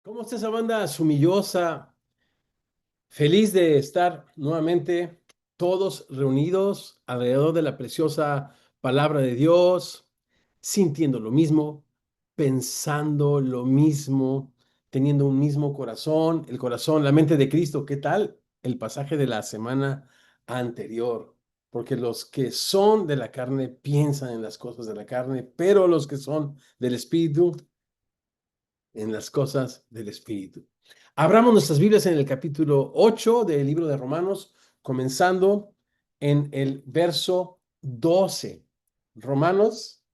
¿Cómo está esa banda sumillosa? Feliz de estar nuevamente todos reunidos alrededor de la preciosa palabra de Dios, sintiendo lo mismo, pensando lo mismo, teniendo un mismo corazón, el corazón, la mente de Cristo. ¿Qué tal el pasaje de la semana anterior? Porque los que son de la carne piensan en las cosas de la carne, pero los que son del Espíritu en las cosas del Espíritu. Abramos nuestras Biblias en el capítulo 8 del libro de Romanos, comenzando en el verso 12. Romanos,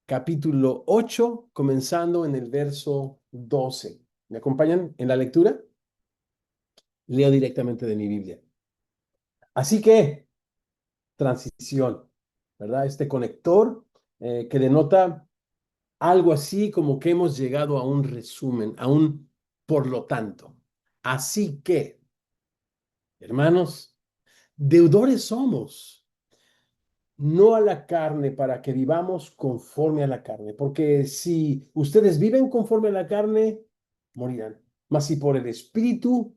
capítulo 8, comenzando en el verso 12. ¿Me acompañan en la lectura? Leo directamente de mi Biblia. Así que, transición, ¿verdad? Este conector que denota algo así como que hemos llegado a un resumen, a un por lo tanto. Así que, hermanos, deudores somos, no a la carne para que vivamos conforme a la carne, porque si ustedes viven conforme a la carne, morirán. Mas si por el Espíritu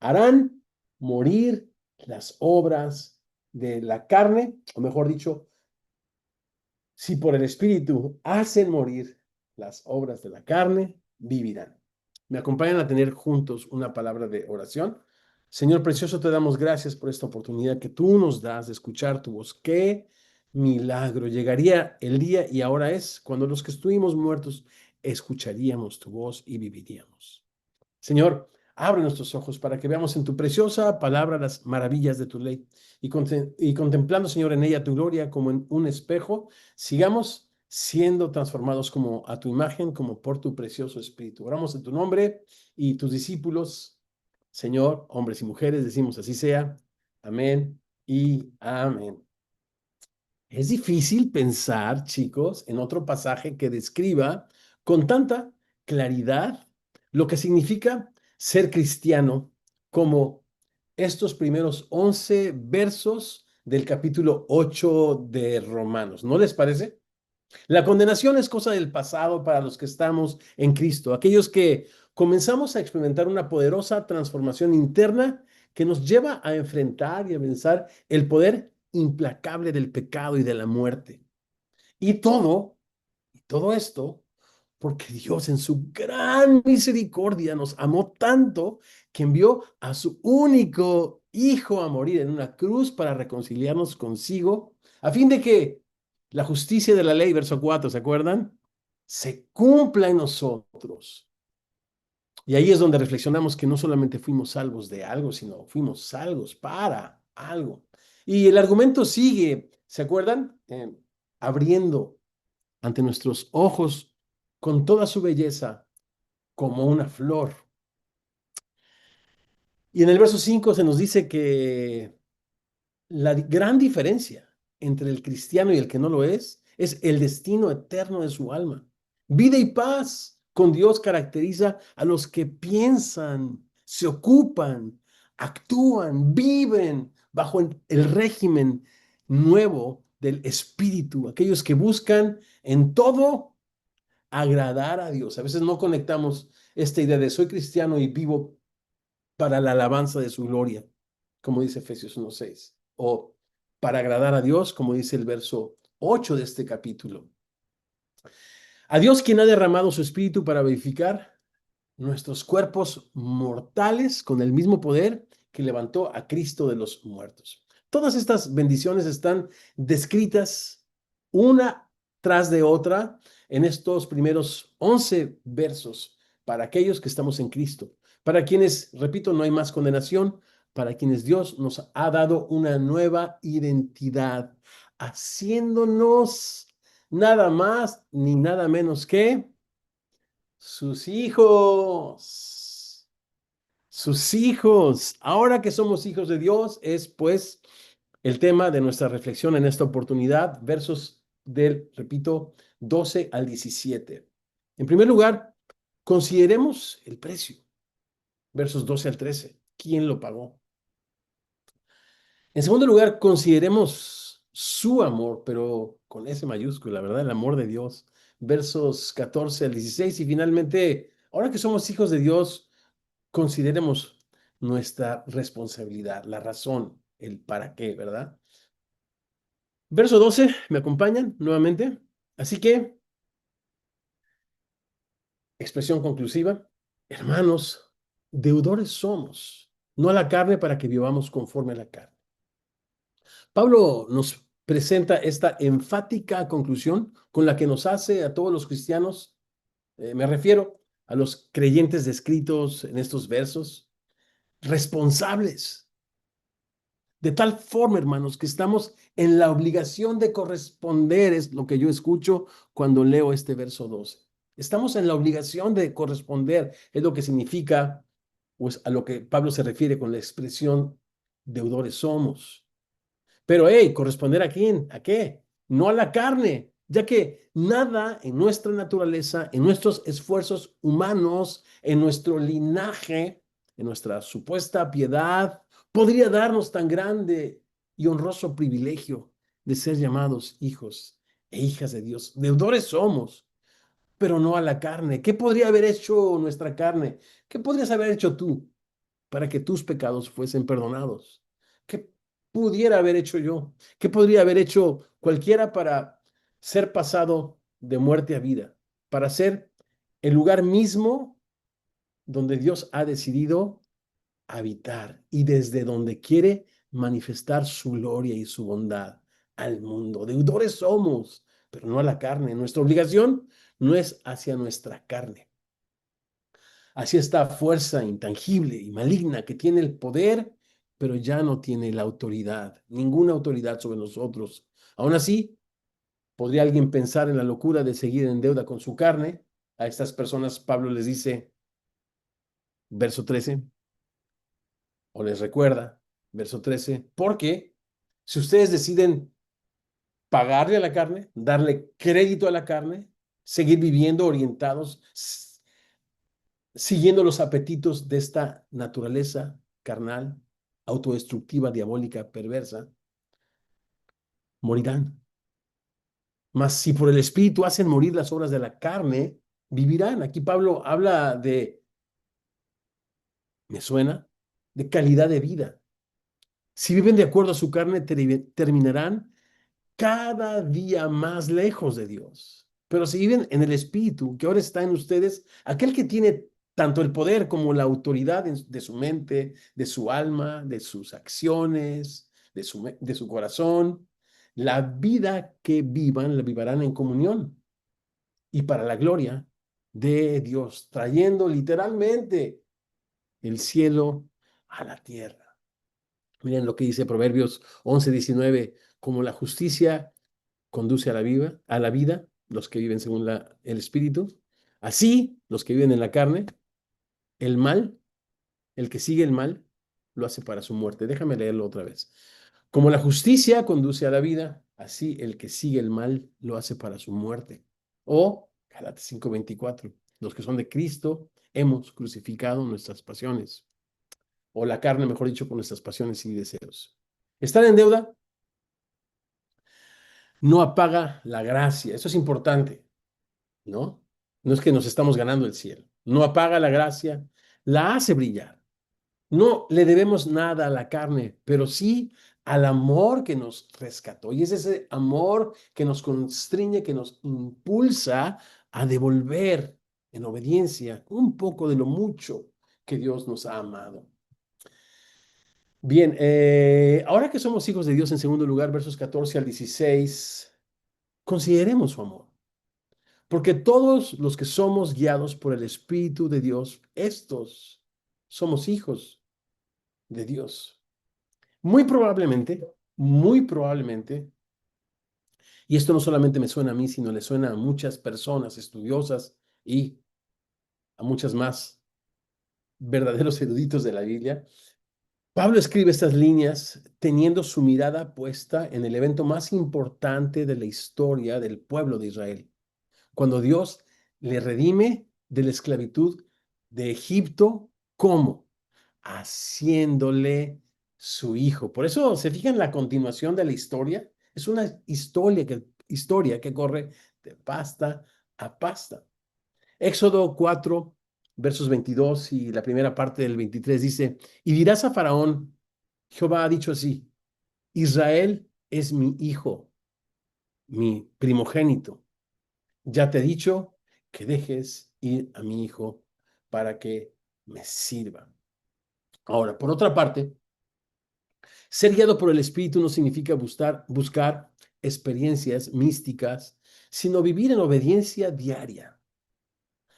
harán morir las obras de la carne, o mejor dicho, si por el Espíritu hacen morir las obras de la carne, vivirán. ¿Me acompañan a tener juntos una palabra de oración? Señor precioso, te damos gracias por esta oportunidad que tú nos das de escuchar tu voz. ¡Qué milagro! Llegaría el día y ahora es cuando los que estuvimos muertos escucharíamos tu voz y viviríamos. Señor, abre nuestros ojos para que veamos en tu preciosa palabra las maravillas de tu ley y contemplando, Señor, en ella tu gloria como en un espejo, sigamos siendo transformados como a tu imagen, como por tu precioso Espíritu. Oramos en tu nombre y tus discípulos, Señor, hombres y mujeres, decimos así sea. Amén y amén. Es difícil pensar, chicos, en otro pasaje que describa con tanta claridad lo que significa ser cristiano como estos primeros 11 versos del capítulo 8 de Romanos. ¿No les parece? La condenación es cosa del pasado para los que estamos en Cristo, aquellos que comenzamos a experimentar una poderosa transformación interna que nos lleva a enfrentar y a vencer el poder implacable del pecado y de la muerte. Y todo esto, porque Dios en su gran misericordia nos amó tanto que envió a su único Hijo a morir en una cruz para reconciliarnos consigo, a fin de que la justicia de la ley, verso 4, ¿se acuerdan? Se cumpla en nosotros. Y ahí es donde reflexionamos que no solamente fuimos salvos de algo, sino fuimos salvos para algo. Y el argumento sigue, ¿se acuerdan? Abriendo ante nuestros ojos con toda su belleza como una flor. Y en el verso 5 se nos dice que la gran diferencia entre el cristiano y el que no lo es el destino eterno de su alma. Vida y paz con Dios caracteriza a los que piensan, se ocupan, actúan, viven bajo el régimen nuevo del Espíritu, aquellos que buscan en todo agradar a Dios. A veces no conectamos esta idea de soy cristiano y vivo para la alabanza de su gloria, como dice Efesios 1:6, o para agradar a Dios, como dice el verso 8 de este capítulo. A Dios quien ha derramado su espíritu para vivificar nuestros cuerpos mortales con el mismo poder que levantó a Cristo de los muertos. Todas estas bendiciones están descritas una tras de otra en estos primeros 11 versos para aquellos que estamos en Cristo, para quienes, repito, no hay más condenación, para quienes Dios nos ha dado una nueva identidad, haciéndonos nada más ni nada menos que sus hijos, sus hijos. Ahora que somos hijos de Dios, es pues el tema de nuestra reflexión en esta oportunidad, versos del, repito, 12 al 17. En primer lugar, consideremos el precio, versos 12 al 13. ¿Quién lo pagó? En segundo lugar, consideremos su amor, pero con S mayúscula, ¿verdad? El amor de Dios, versos 14 al 16. Y finalmente, Ahora que somos hijos de Dios, consideremos nuestra responsabilidad, la razón, el para qué, ¿verdad? Verso 12, ¿me acompañan nuevamente? Así que, expresión conclusiva, hermanos, deudores somos, no a la carne para que vivamos conforme a la carne. Pablo nos presenta esta enfática conclusión con la que nos hace a todos los cristianos, me refiero a los creyentes descritos en estos versos, responsables. De tal forma, hermanos, que estamos en la obligación de corresponder, es lo que yo escucho cuando leo este verso 12. Estamos en la obligación de corresponder, es lo que significa, pues a lo que Pablo se refiere con la expresión deudores somos. Pero, hey, ¿corresponder a quién? ¿A qué? No a la carne, ya que nada en nuestra naturaleza, en nuestros esfuerzos humanos, en nuestro linaje, en nuestra supuesta piedad, podría darnos tan grande y honroso privilegio de ser llamados hijos e hijas de Dios. Deudores somos, pero no a la carne. ¿Qué podría haber hecho nuestra carne? ¿Qué podrías haber hecho tú para que tus pecados fuesen perdonados? ¿Qué pudiera haber hecho yo? ¿Qué podría haber hecho cualquiera para ser pasado de muerte a vida? Para ser el lugar mismo donde Dios ha decidido habitar y desde donde quiere manifestar su gloria y su bondad al mundo. Deudores somos, pero no a la carne. Nuestra obligación no es hacia nuestra carne, hacia esta fuerza intangible y maligna que tiene el poder, pero ya no tiene la autoridad, ninguna autoridad sobre nosotros. Aún así, ¿podría alguien pensar en la locura de seguir en deuda con su carne? A estas personas Pablo les dice, verso 13, o les recuerda, verso 13, porque si ustedes deciden pagarle a la carne, darle crédito a la carne, seguir viviendo orientados, siguiendo los apetitos de esta naturaleza carnal, autodestructiva, diabólica, perversa, morirán. Mas si por el Espíritu hacen morir las obras de la carne, vivirán. Aquí Pablo habla de, me suena, de calidad de vida. Si viven de acuerdo a su carne, terminarán cada día más lejos de Dios. Pero si viven en el Espíritu, que ahora está en ustedes, aquel que tiene tanto el poder como la autoridad de su mente, de su alma, de sus acciones, de su corazón, la vida que vivan, la vivirán en comunión y para la gloria de Dios, trayendo literalmente el cielo a la tierra. Miren lo que dice Proverbios 11:19, como la justicia conduce a la vida, los que viven según el Espíritu. Así, los que viven en la carne, el mal, el que sigue el mal, lo hace para su muerte. Déjame leerlo otra vez. Como la justicia conduce a la vida, así el que sigue el mal lo hace para su muerte. O, Gálatas 5:24, los que son de Cristo hemos crucificado nuestras pasiones, o la carne, mejor dicho, con nuestras pasiones y deseos. Estar en deuda no apaga la gracia, eso es importante. ¿No? No es que nos estamos ganando el cielo. No apaga la gracia, la hace brillar. No le debemos nada a la carne, pero sí al amor que nos rescató. Y es ese amor que nos constriñe, que nos impulsa a devolver en obediencia un poco de lo mucho que Dios nos ha amado. Bien, ahora que somos hijos de Dios, en segundo lugar, versos 14 al 16, consideremos su amor. Porque todos los que somos guiados por el Espíritu de Dios, estos somos hijos de Dios. Muy probablemente, y esto no solamente me suena a mí, sino le suena a muchas personas estudiosas y a muchas más verdaderos eruditos de la Biblia, Pablo escribe estas líneas teniendo su mirada puesta en el evento más importante de la historia del pueblo de Israel, cuando Dios le redime de la esclavitud de Egipto. ¿Cómo? Haciéndole su hijo. Por eso se fijan en la continuación de la historia. Es una historia que corre de pasta a pasta. Éxodo 4, versos 22 y la primera parte del 23 dice, y dirás a Faraón, Jehová ha dicho así, Israel es mi hijo, mi primogénito. Ya te he dicho que dejes ir a mi hijo para que me sirva. Ahora, por otra parte, ser guiado por el Espíritu no significa buscar experiencias místicas, sino vivir en obediencia diaria,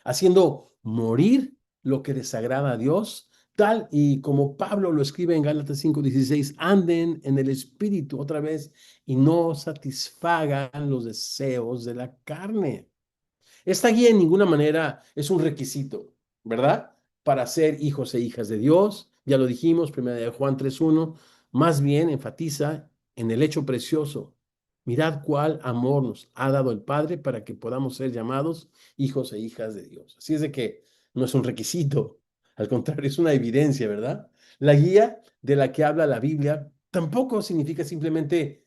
haciendo morir lo que desagrada a Dios, tal y como Pablo lo escribe en Gálatas 5:16, anden en el Espíritu otra vez y no satisfagan los deseos de la carne. Esta guía en ninguna manera es un requisito, ¿verdad? Para ser hijos e hijas de Dios. Ya lo dijimos, 1 Juan 3:1, más bien enfatiza en el hecho precioso. Mirad cuál amor nos ha dado el Padre para que podamos ser llamados hijos e hijas de Dios. Así es de que no es un requisito, al contrario, es una evidencia, ¿verdad? La guía de la que habla la Biblia tampoco significa simplemente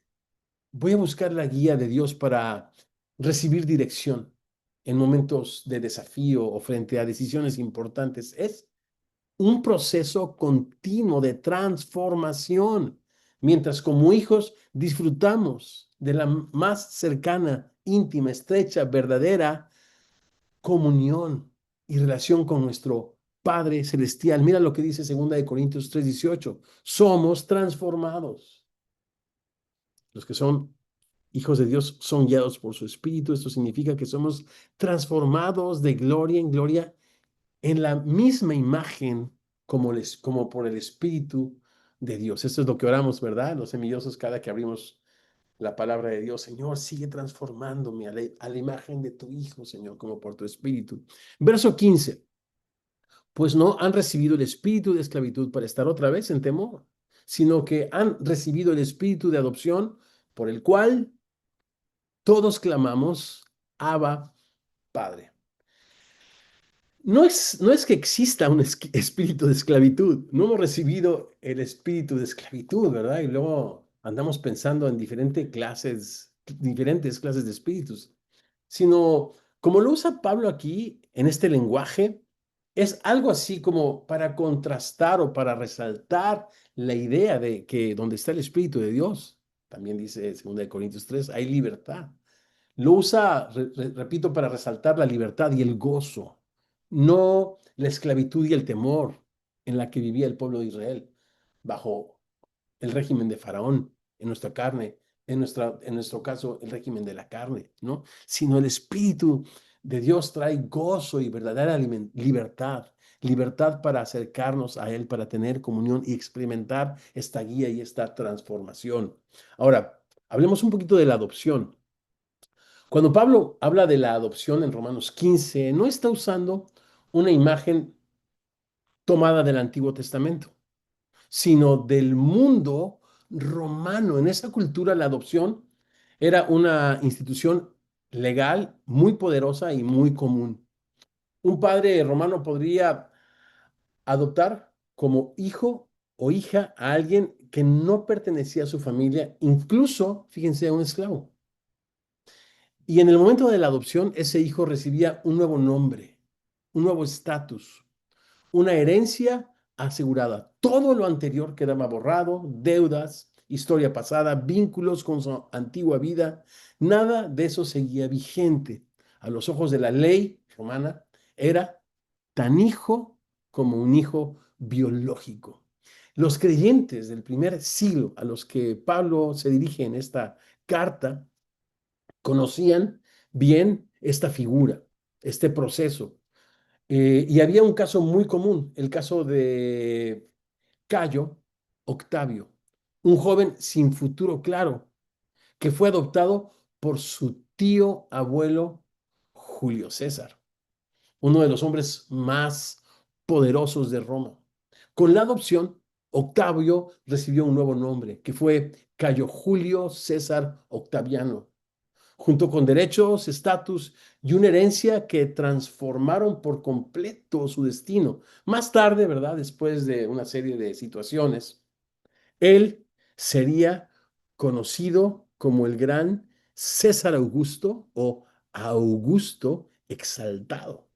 voy a buscar la guía de Dios para recibir dirección en momentos de desafío o frente a decisiones importantes. Es un proceso continuo de transformación, mientras como hijos disfrutamos de la más cercana, íntima, estrecha, verdadera comunión y relación con nuestro Padre Celestial. Mira lo que dice 2 Corintios 3:18. Somos transformados. Los que son hijos de Dios son guiados por su Espíritu. Esto significa que somos transformados de gloria en gloria en la misma imagen como por el Espíritu de Dios. Esto es lo que oramos, ¿verdad? Los semillosos cada que abrimos la palabra de Dios. Señor, sigue transformándome a la imagen de tu Hijo, Señor, como por tu Espíritu. Verso 15. Pues no han recibido el espíritu de esclavitud para estar otra vez en temor, sino que han recibido el espíritu de adopción por el cual todos clamamos, Abba, Padre. No es que exista un espíritu de esclavitud. No hemos recibido el espíritu de esclavitud, ¿verdad? Y luego andamos pensando en diferentes clases de espíritus. Sino, como lo usa Pablo aquí en este lenguaje, es algo así como para contrastar o para resaltar la idea de que donde está el Espíritu de Dios, también dice 2 Corintios 3, hay libertad. Lo usa, repito, para resaltar la libertad y el gozo, no la esclavitud y el temor en la que vivía el pueblo de Israel bajo el régimen de Faraón en nuestra carne, en nuestro caso, el régimen de la carne, ¿no? Sino el Espíritu de Dios trae gozo y verdadera libertad, libertad para acercarnos a Él, para tener comunión y experimentar esta guía y esta transformación. Ahora, hablemos un poquito de la adopción. Cuando Pablo habla de la adopción en Romanos 15, no está usando una imagen tomada del Antiguo Testamento, sino del mundo romano. En esa cultura la adopción era una institución legal muy poderosa y muy común. Un padre romano podría adoptar como hijo o hija a alguien que no pertenecía a su familia, incluso, fíjense, a un esclavo. Y en el momento de la adopción, ese hijo recibía un nuevo nombre, un nuevo estatus, una herencia asegurada. Todo lo anterior quedaba borrado, deudas, historia pasada, vínculos con su antigua vida, nada de eso seguía vigente. A los ojos de la ley romana, era tan hijo como un hijo biológico. Los creyentes del primer siglo a los que Pablo se dirige en esta carta conocían bien esta figura, este proceso. Y había un caso muy común, el caso de Cayo Octavio, un joven sin futuro claro, que fue adoptado por su tío abuelo Julio César, uno de los hombres más poderosos de Roma. Con la adopción, Octavio recibió un nuevo nombre, que fue Cayo Julio César Octaviano, junto con derechos, estatus y una herencia que transformaron por completo su destino. Más tarde, ¿verdad? Después de una serie de situaciones, él sería conocido como el gran César Augusto o Augusto exaltado.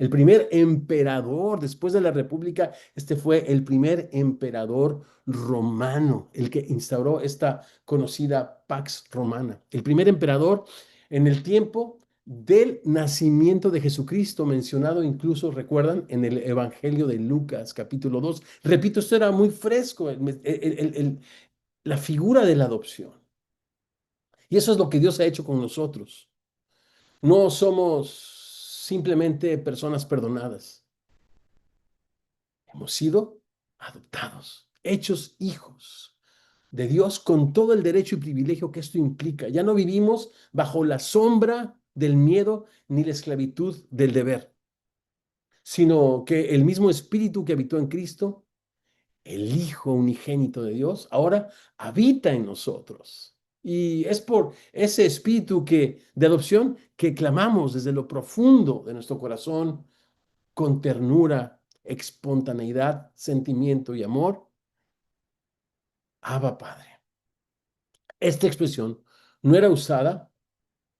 El primer emperador, después de la República, este fue el primer emperador romano, el que instauró esta conocida Pax Romana. El primer emperador en el tiempo del nacimiento de Jesucristo, mencionado incluso, recuerdan, en el Evangelio de Lucas, capítulo 2. Repito, esto era muy fresco, la figura de la adopción. Y eso es lo que Dios ha hecho con nosotros. No somos simplemente personas perdonadas. Hemos sido adoptados, hechos hijos de Dios con todo el derecho y privilegio que esto implica. Ya no vivimos bajo la sombra del miedo ni la esclavitud del deber, sino que el mismo Espíritu que habitó en Cristo, el Hijo unigénito de Dios, ahora habita en nosotros. Y es por ese espíritu de adopción que clamamos desde lo profundo de nuestro corazón, con ternura, espontaneidad, sentimiento y amor. Abba Padre. Esta expresión no era usada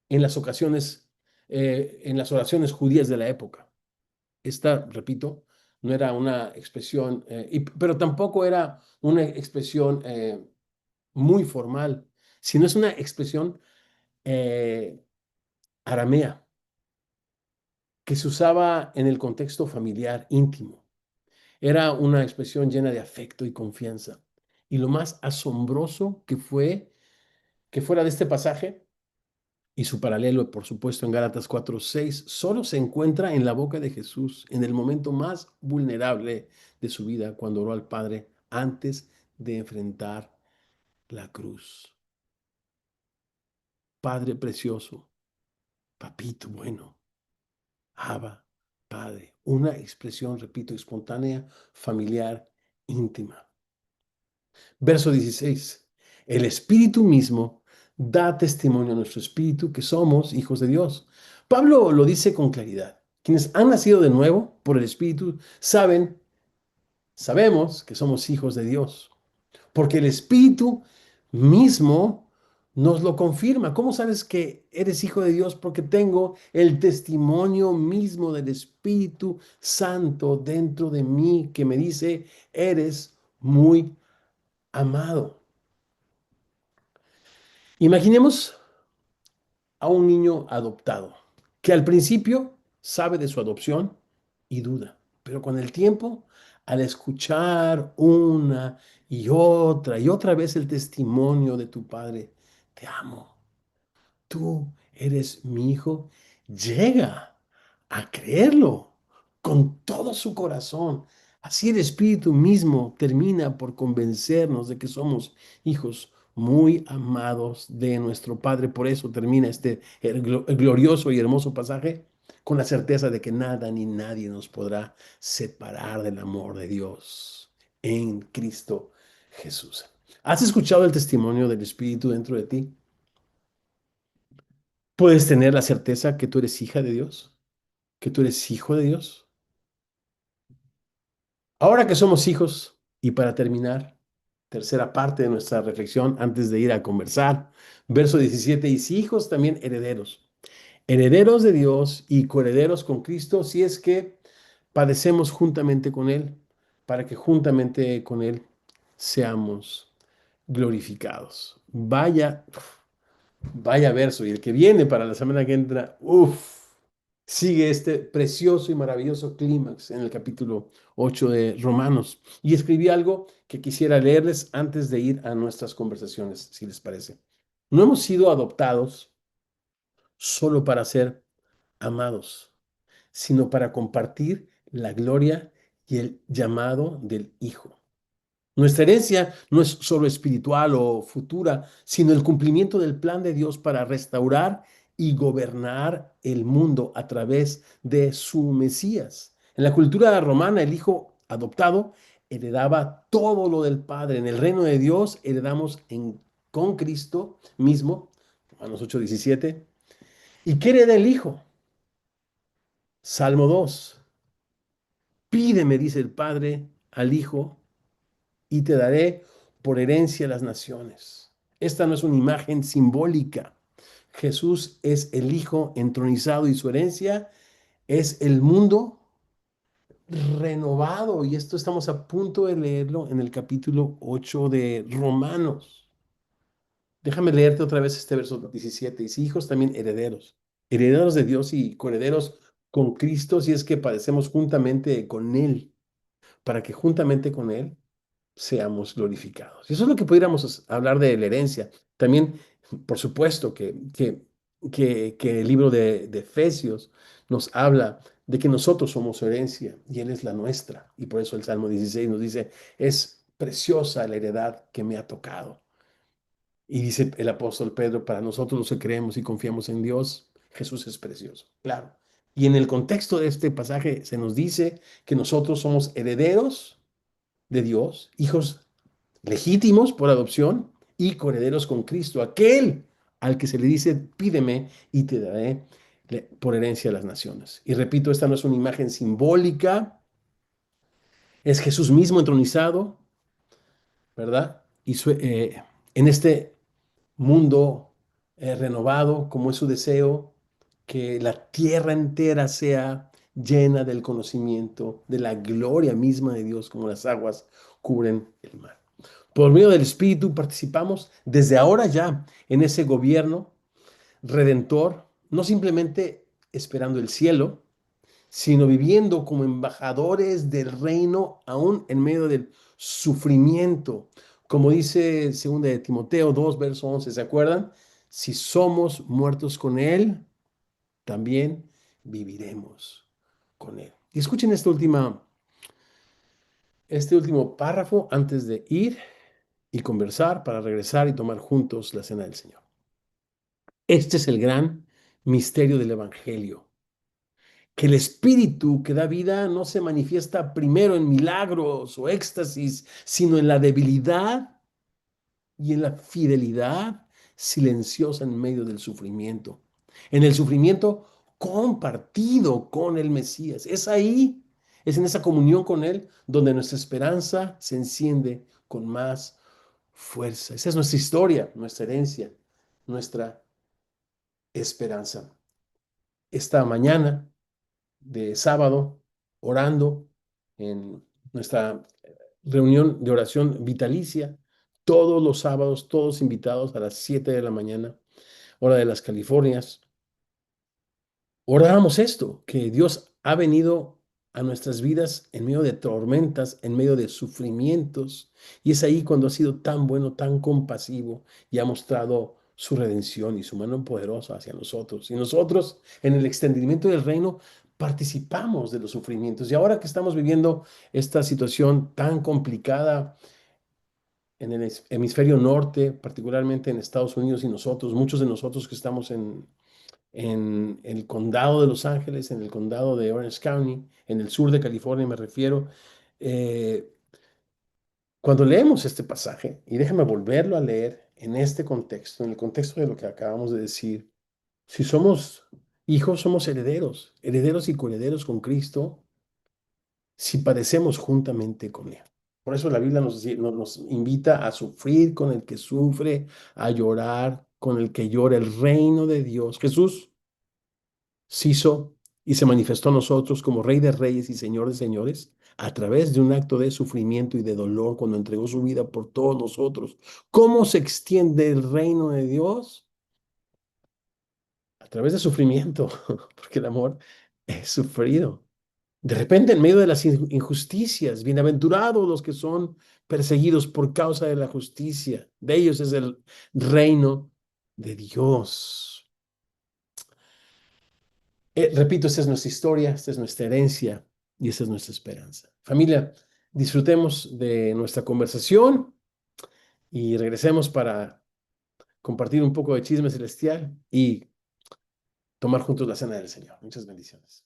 en las ocasiones, en las oraciones judías de la época. Esta, repito, no era una expresión, pero tampoco era una expresión muy formal, sino es una expresión eh, aramea que se usaba en el contexto familiar íntimo. Era una expresión llena de afecto y confianza. Y lo más asombroso que fue que fuera de este pasaje y su paralelo, por supuesto, en Gálatas 4:6, solo se encuentra en la boca de Jesús en el momento más vulnerable de su vida, cuando oró al Padre antes de enfrentar la cruz. Padre precioso, papito bueno, Abba, Padre. Una expresión, repito, espontánea, familiar, íntima. Verso 16. El Espíritu mismo da testimonio a nuestro espíritu que somos hijos de Dios. Pablo lo dice con claridad. Quienes han nacido de nuevo por el Espíritu sabemos que somos hijos de Dios, porque el Espíritu mismo nos lo confirma. ¿Cómo sabes que eres hijo de Dios? Porque tengo el testimonio mismo del Espíritu Santo dentro de mí que me dice, eres muy amado. Imaginemos a un niño adoptado que al principio sabe de su adopción y duda, pero con el tiempo, al escuchar una y otra vez el testimonio de tu padre, te amo, tú eres mi hijo, llega a creerlo con todo su corazón. Así el Espíritu mismo termina por convencernos de que somos hijos muy amados de nuestro Padre. Por eso termina este glorioso y hermoso pasaje con la certeza de que nada ni nadie nos podrá separar del amor de Dios en Cristo Jesús. ¿Has escuchado el testimonio del Espíritu dentro de ti? Puedes tener la certeza que tú eres hija de Dios, que tú eres hijo de Dios. Ahora que somos hijos, y para terminar, tercera parte de nuestra reflexión antes de ir a conversar, verso 17, y si hijos también herederos, herederos de Dios y coherederos con Cristo, si es que padecemos juntamente con Él, para que juntamente con Él seamos glorificados. Vaya verso, y el que viene para la semana que entra, uff. Sigue este precioso y maravilloso clímax en el capítulo 8 de Romanos. Y escribí algo que quisiera leerles antes de ir a nuestras conversaciones, si les parece. No hemos sido adoptados solo para ser amados, sino para compartir la gloria y el llamado del Hijo. Nuestra herencia no es solo espiritual o futura, sino el cumplimiento del plan de Dios para restaurar y gobernar el mundo a través de su Mesías. En la cultura romana, el hijo adoptado heredaba todo lo del Padre. En el reino de Dios heredamos con Cristo mismo, Romanos 8:17. ¿Y qué hereda el hijo? Salmo 2. Pídeme, dice el Padre, al hijo y te daré por herencia las naciones. Esta no es una imagen simbólica. Jesús es el Hijo entronizado y su herencia es el mundo renovado. Y esto estamos a punto de leerlo en el capítulo 8 de Romanos. Déjame leerte otra vez este verso 17. Y si hijos también herederos, herederos de Dios y coherederos con Cristo, si es que padecemos juntamente con Él, para que juntamente con Él seamos glorificados. Y eso es lo que pudiéramos hablar de la herencia. También, por supuesto, que el libro de Efesios nos habla de que nosotros somos su herencia y Él es la nuestra. Y por eso el Salmo 16 nos dice, es preciosa la heredad que me ha tocado. Y dice el apóstol Pedro, para nosotros los que creemos y confiamos en Dios, Jesús es precioso, claro. Y en el contexto de este pasaje se nos dice que nosotros somos herederos de Dios, hijos legítimos por adopción y coherederos con Cristo, aquel al que se le dice, pídeme y te daré por herencia a las naciones. Y repito, esta no es una imagen simbólica, es Jesús mismo entronizado, ¿verdad? En este mundo renovado, como es su deseo, que la tierra entera sea llena del conocimiento, de la gloria misma de Dios, como las aguas cubren el mar. Por medio del Espíritu participamos desde ahora ya en ese gobierno redentor, no simplemente esperando el cielo, sino viviendo como embajadores del reino aún en medio del sufrimiento. Como dice 2 de Timoteo 2, verso 11, ¿se acuerdan? Si somos muertos con Él, también viviremos con Él. Y escuchen este último párrafo antes de ir y conversar para regresar y tomar juntos la cena del Señor. Este es el gran misterio del Evangelio, que el espíritu que da vida no se manifiesta primero en milagros o éxtasis, sino en la debilidad y en la fidelidad silenciosa en medio del sufrimiento. En el sufrimiento compartido con el Mesías. Es ahí, es en esa comunión con Él, donde nuestra esperanza se enciende con más fuerza. Esa es nuestra historia, nuestra herencia, nuestra esperanza. Esta mañana de sábado, orando en nuestra reunión de oración vitalicia, todos los sábados, todos invitados a las 7 de la mañana, hora de las Californias. Orábamos esto, que Dios ha venido a nuestras vidas en medio de tormentas, en medio de sufrimientos, y es ahí cuando ha sido tan bueno, tan compasivo y ha mostrado su redención y su mano poderosa hacia nosotros. Y nosotros, en el extendimiento del reino, participamos de los sufrimientos. Y ahora que estamos viviendo esta situación tan complicada en el hemisferio norte, particularmente en Estados Unidos y nosotros, muchos de nosotros que estamos en el condado de Los Ángeles, en el condado de Orange County, en el sur de California me refiero, eh, cuando leemos este pasaje, y déjame volverlo a leer en este contexto, en el contexto de lo que acabamos de decir, si somos hijos, somos herederos, herederos y coherederos con Cristo, si padecemos juntamente con Él. Por eso la Biblia nos invita a sufrir con el que sufre, a llorar con el que llora el reino de Dios. Jesús se hizo y se manifestó a nosotros como Rey de Reyes y Señor de Señores a través de un acto de sufrimiento y de dolor cuando entregó su vida por todos nosotros. ¿Cómo se extiende el reino de Dios? A través de sufrimiento, porque el amor es sufrido. De repente, en medio de las injusticias, bienaventurados los que son perseguidos por causa de la justicia. De ellos es el reino de Dios. Repito, esta es nuestra historia, esta es nuestra herencia y esta es nuestra esperanza. Familia, disfrutemos de nuestra conversación y regresemos para compartir un poco de chisme celestial y tomar juntos la cena del Señor. Muchas bendiciones.